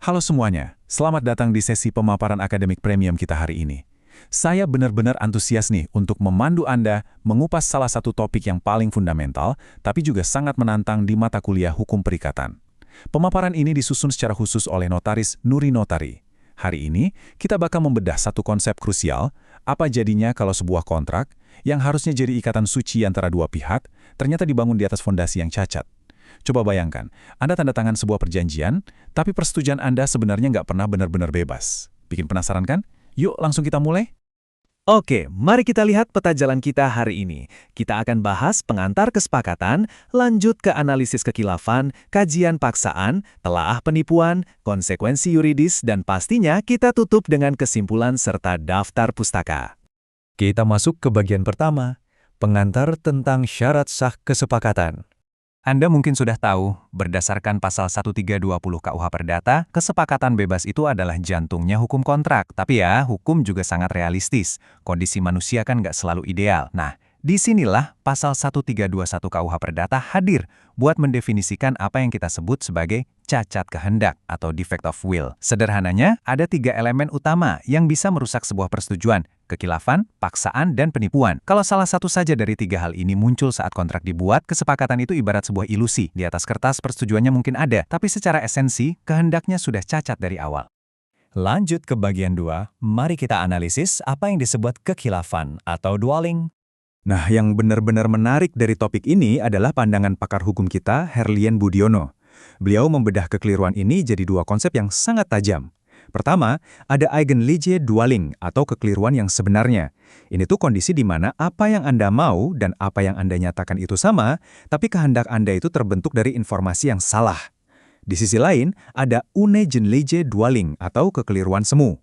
Halo semuanya, selamat datang di sesi pemaparan akademik premium kita hari ini. Saya benar-benar antusias nih untuk memandu Anda mengupas salah satu topik yang paling fundamental, tapi juga sangat menantang di mata kuliah hukum perikatan. Pemaparan ini disusun secara khusus oleh notaris Nuri Notari. Hari ini, kita bakal membedah satu konsep krusial, apa jadinya kalau sebuah kontrak, yang harusnya jadi ikatan suci antara dua pihak, ternyata dibangun di atas fondasi yang cacat. Coba bayangkan, Anda tanda tangan sebuah perjanjian, tapi persetujuan Anda sebenarnya nggak pernah benar-benar bebas. Bikin penasaran kan? Yuk langsung kita mulai. Oke, mari kita lihat peta jalan kita hari ini. Kita akan bahas pengantar kesepakatan, lanjut ke analisis kekhilafan, kajian paksaan, telaah penipuan, konsekuensi yuridis, dan pastinya kita tutup dengan kesimpulan serta daftar pustaka. Kita masuk ke bagian pertama, pengantar tentang syarat sah kesepakatan. Anda mungkin sudah tahu, berdasarkan pasal 1320 KUH Perdata, kesepakatan bebas itu adalah jantungnya hukum kontrak. Tapi ya, hukum juga sangat realistis. Kondisi manusia kan nggak selalu ideal. Nah, disinilah pasal 1321 KUH Perdata hadir buat mendefinisikan apa yang kita sebut sebagai cacat kehendak atau defect of will. Sederhananya, ada 3 elemen utama yang bisa merusak sebuah persetujuan: kekhilafan, paksaan, dan penipuan. Kalau salah satu saja dari 3 hal ini muncul saat kontrak dibuat, kesepakatan itu ibarat sebuah ilusi. Di atas kertas persetujuannya mungkin ada, tapi secara esensi, kehendaknya sudah cacat dari awal. Lanjut ke bagian 2, mari kita analisis apa yang disebut kekhilafan atau dwelling. Nah, yang benar-benar menarik dari topik ini adalah pandangan pakar hukum kita, Herlien Budiono. Beliau membedah kekeliruan ini jadi 2 konsep yang sangat tajam. Pertama, ada eigenlijke dwelling atau kekeliruan yang sebenarnya. Ini tuh kondisi di mana apa yang Anda mau dan apa yang Anda nyatakan itu sama, tapi kehendak Anda itu terbentuk dari informasi yang salah. Di sisi lain, ada unegenlijke dwelling atau kekeliruan semu.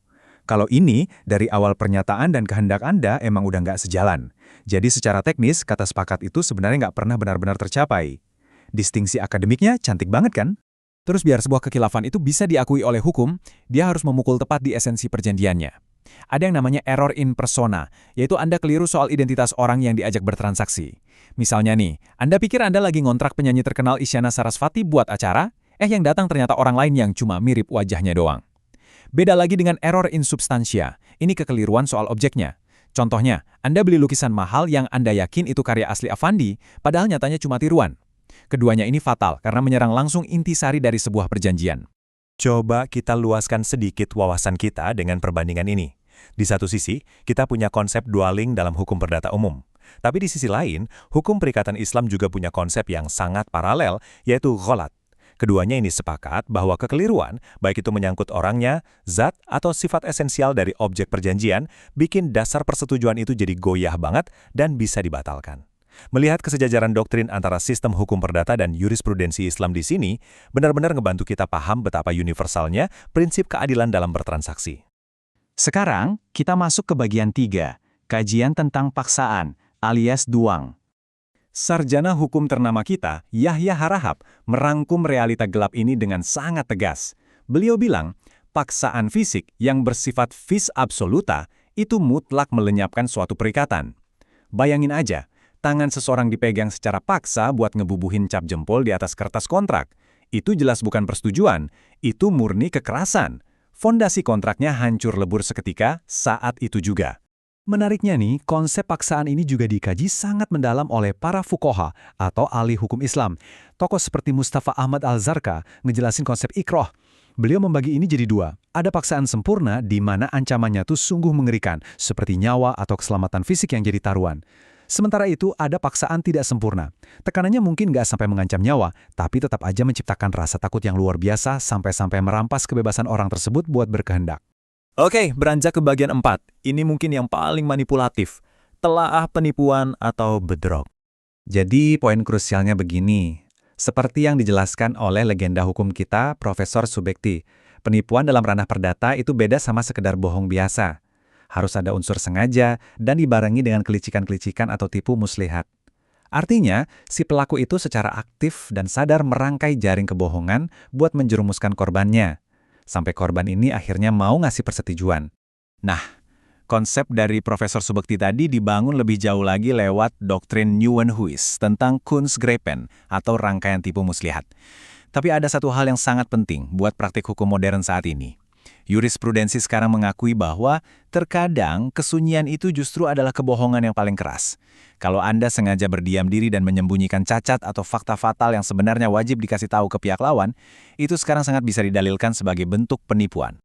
Kalau ini, dari awal pernyataan dan kehendak Anda emang udah nggak sejalan. Jadi secara teknis, kata sepakat itu sebenarnya nggak pernah benar-benar tercapai. Distingsi akademiknya cantik banget kan? Terus biar sebuah kekhilafan itu bisa diakui oleh hukum, dia harus memukul tepat di esensi perjanjiannya. Ada yang namanya error in persona, yaitu Anda keliru soal identitas orang yang diajak bertransaksi. Misalnya nih, Anda pikir Anda lagi ngontrak penyanyi terkenal Isyana Sarasvati buat acara, yang datang ternyata orang lain yang cuma mirip wajahnya doang. Beda lagi dengan error in substantia, ini kekeliruan soal objeknya. Contohnya, Anda beli lukisan mahal yang Anda yakin itu karya asli Avandi, padahal nyatanya cuma tiruan. Keduanya ini fatal karena menyerang langsung intisari dari sebuah perjanjian. Coba kita luaskan sedikit wawasan kita dengan perbandingan ini. Di satu sisi, kita punya konsep dwelling dalam hukum perdata umum. Tapi di sisi lain, hukum perikatan Islam juga punya konsep yang sangat paralel, yaitu gholat. Keduanya ini sepakat bahwa kekeliruan, baik itu menyangkut orangnya, zat, atau sifat esensial dari objek perjanjian, bikin dasar persetujuan itu jadi goyah banget dan bisa dibatalkan. Melihat kesejajaran doktrin antara sistem hukum perdata dan jurisprudensi Islam di sini, benar-benar ngebantu kita paham betapa universalnya prinsip keadilan dalam bertransaksi. Sekarang, kita masuk ke bagian 3, kajian tentang paksaan, alias duang. Sarjana hukum ternama kita, Yahya Harahap, merangkum realita gelap ini dengan sangat tegas. Beliau bilang, paksaan fisik yang bersifat vis absoluta itu mutlak melenyapkan suatu perikatan. Bayangin aja, tangan seseorang dipegang secara paksa buat ngebubuhin cap jempol di atas kertas kontrak. Itu jelas bukan persetujuan, itu murni kekerasan. Fondasi kontraknya hancur lebur seketika saat itu juga. Menariknya nih, konsep paksaan ini juga dikaji sangat mendalam oleh para fuqaha atau ahli hukum Islam. Tokoh seperti Mustafa Ahmad Al-Zarqa ngejelasin konsep ikroh. Beliau membagi ini jadi 2. Ada paksaan sempurna di mana ancamannya tuh sungguh mengerikan, seperti nyawa atau keselamatan fisik yang jadi taruhan. Sementara itu, ada paksaan tidak sempurna. Tekanannya mungkin nggak sampai mengancam nyawa, tapi tetap aja menciptakan rasa takut yang luar biasa sampai-sampai merampas kebebasan orang tersebut buat berkehendak. Oke, beranjak ke bagian 4. Ini mungkin yang paling manipulatif. Telaah penipuan atau bedrog. Jadi poin krusialnya begini. Seperti yang dijelaskan oleh legenda hukum kita, Profesor Subekti, penipuan dalam ranah perdata itu beda sama sekedar bohong biasa. Harus ada unsur sengaja dan dibarengi dengan kelicikan-kelicikan atau tipu muslihat. Artinya, si pelaku itu secara aktif dan sadar merangkai jaring kebohongan buat menjerumuskan korbannya. Sampai korban ini akhirnya mau ngasih persetujuan. Nah, konsep dari Profesor Subekti tadi dibangun lebih jauh lagi lewat doktrin Nieuwenhuis tentang Kunstgrepen atau rangkaian tipu muslihat. Tapi ada satu hal yang sangat penting buat praktik hukum modern saat ini. Jurisprudensi sekarang mengakui bahwa terkadang kesunyian itu justru adalah kebohongan yang paling keras. Kalau Anda sengaja berdiam diri dan menyembunyikan cacat atau fakta fatal yang sebenarnya wajib dikasih tahu ke pihak lawan, itu sekarang sangat bisa didalilkan sebagai bentuk penipuan.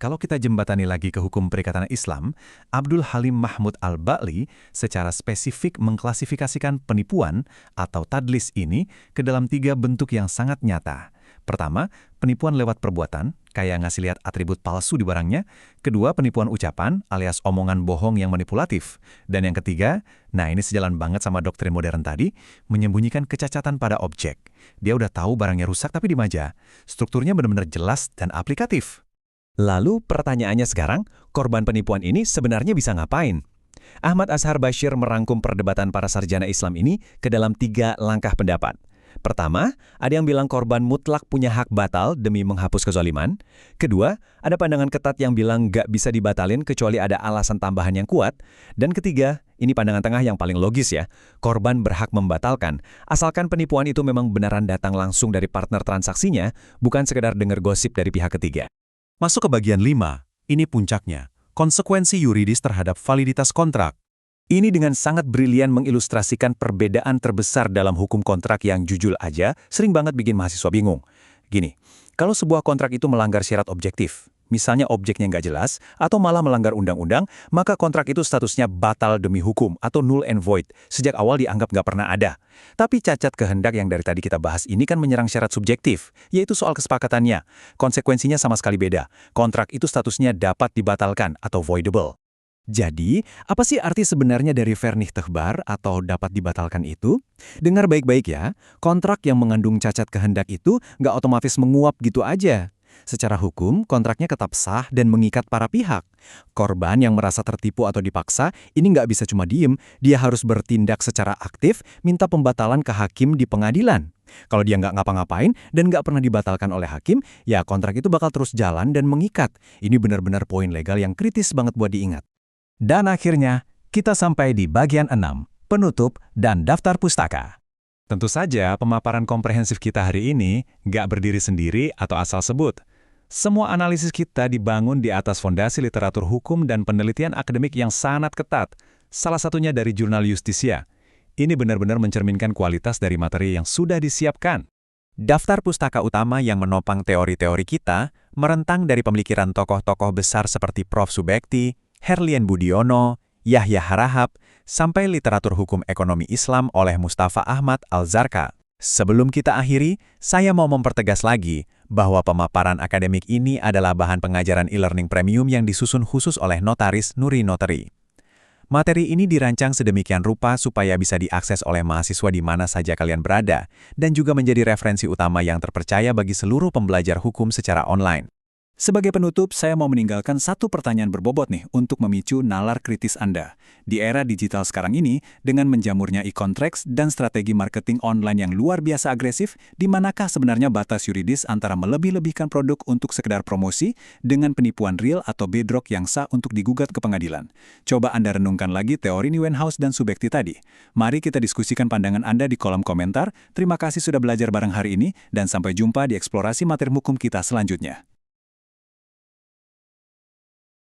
Kalau kita jembatani lagi ke hukum perikatan Islam, Abdul Halim Mahmud Al-Ba'li secara spesifik mengklasifikasikan penipuan atau tadlis ini ke dalam 3 bentuk yang sangat nyata. Pertama, penipuan lewat perbuatan, kayak ngasih lihat atribut palsu di barangnya. Kedua, penipuan ucapan alias omongan bohong yang manipulatif. Dan yang ketiga, nah ini sejalan banget sama doktrin modern tadi, menyembunyikan kecacatan pada objek. Dia udah tahu barangnya rusak tapi dimajah. Strukturnya benar-benar jelas dan aplikatif. Lalu pertanyaannya sekarang, korban penipuan ini sebenarnya bisa ngapain? Ahmad Azhar Bashir merangkum perdebatan para sarjana Islam ini ke dalam 3 langkah pendapat. Pertama, ada yang bilang korban mutlak punya hak batal demi menghapus kezaliman. Kedua, ada pandangan ketat yang bilang nggak bisa dibatalin kecuali ada alasan tambahan yang kuat. Dan ketiga, ini pandangan tengah yang paling logis ya, korban berhak membatalkan, asalkan penipuan itu memang beneran datang langsung dari partner transaksinya, bukan sekedar dengar gosip dari pihak ketiga. Masuk ke bagian 5, ini puncaknya, konsekuensi yuridis terhadap validitas kontrak. Ini dengan sangat brilian mengilustrasikan perbedaan terbesar dalam hukum kontrak yang jujur aja sering banget bikin mahasiswa bingung. Gini, kalau sebuah kontrak itu melanggar syarat objektif, misalnya objeknya nggak jelas, atau malah melanggar undang-undang, maka kontrak itu statusnya batal demi hukum atau null and void, sejak awal dianggap nggak pernah ada. Tapi cacat kehendak yang dari tadi kita bahas ini kan menyerang syarat subjektif, yaitu soal kesepakatannya. Konsekuensinya sama sekali beda. Kontrak itu statusnya dapat dibatalkan atau voidable. Jadi, apa sih arti sebenarnya dari vernichtigbar atau dapat dibatalkan itu? Dengar baik-baik ya, kontrak yang mengandung cacat kehendak itu nggak otomatis menguap gitu aja. Secara hukum, kontraknya tetap sah dan mengikat para pihak. Korban yang merasa tertipu atau dipaksa, ini nggak bisa cuma diem, dia harus bertindak secara aktif, minta pembatalan ke hakim di pengadilan. Kalau dia nggak ngapa-ngapain dan nggak pernah dibatalkan oleh hakim, ya kontrak itu bakal terus jalan dan mengikat. Ini benar-benar poin legal yang kritis banget buat diingat. Dan akhirnya, kita sampai di bagian 6, penutup dan daftar pustaka. Tentu saja, pemaparan komprehensif kita hari ini nggak berdiri sendiri atau asal sebut. Semua analisis kita dibangun di atas fondasi literatur hukum dan penelitian akademik yang sangat ketat, salah satunya dari jurnal Justisia. Ini benar-benar mencerminkan kualitas dari materi yang sudah disiapkan. Daftar pustaka utama yang menopang teori-teori kita merentang dari pemikiran tokoh-tokoh besar seperti Prof. Subekti, Herlien Budiono, Yahya Harahap, sampai literatur hukum ekonomi Islam oleh Mustafa Ahmad Al-Zarqa. Sebelum kita akhiri, saya mau mempertegas lagi bahwa pemaparan akademik ini adalah bahan pengajaran e-learning premium yang disusun khusus oleh notaris Nuri Notary. Materi ini dirancang sedemikian rupa supaya bisa diakses oleh mahasiswa di mana saja kalian berada, dan juga menjadi referensi utama yang terpercaya bagi seluruh pembelajar hukum secara online. Sebagai penutup, saya mau meninggalkan satu pertanyaan berbobot nih untuk memicu nalar kritis Anda. Di era digital sekarang ini, dengan menjamurnya e-contracts dan strategi marketing online yang luar biasa agresif, di manakah sebenarnya batas yuridis antara melebih-lebihkan produk untuk sekedar promosi dengan penipuan real atau bedrock yang sah untuk digugat ke pengadilan? Coba Anda renungkan lagi teori Nieuwenhuis dan Subekti tadi. Mari kita diskusikan pandangan Anda di kolom komentar. Terima kasih sudah belajar bareng hari ini, dan sampai jumpa di eksplorasi materi hukum kita selanjutnya.